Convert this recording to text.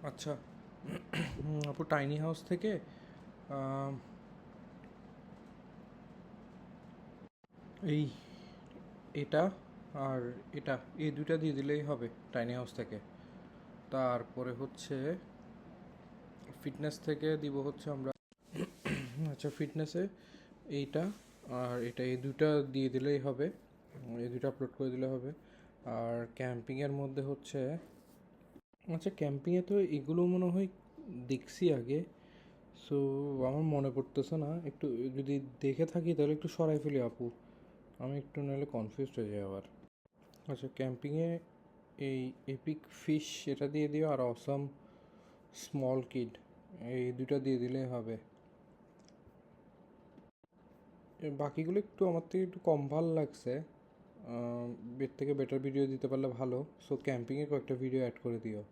আচ্ছা। আপু tiny house থেকে আম, এই এটা আর এটা এই দুইটা দিয়ে দিলেই হবে টাইনি হাউস থেকে। তারপরে হচ্ছে ফিটনেস থেকে দিব হচ্ছে আমরা। আচ্ছা, ফিটনেসে এইটা আর এটা এই দুইটা দিয়ে দিলেই হবে, এই দুইটা আপলোড করে দিলে হবে। আর ক্যাম্পিংয়ের মধ্যে হচ্ছে, আচ্ছা ক্যাম্পিংয়ে তো এগুলো মনে হয় দেখছি আগে, সো আমার মনে পড়তেছে না, একটু যদি দেখে থাকি তাহলে একটু সরাই ফেলি আপু, আমি একটু নাহলে কনফিউজড হয়ে যাই আবার। আচ্ছা, ক্যাম্পিংয়ে এই এপিক ফিশ এটা দিয়ে দিও, আর অসাম স্মল কিড এই দুটো দিয়ে দিলেই হবে। বাকিগুলো একটু আমার থেকে একটু কম ভাল লাগছে, এর থেকে বেটার ভিডিও দিতে পারলে ভালো। সো ক্যাম্পিংয়ে কয়েকটা ভিডিও অ্যাড করে দিও।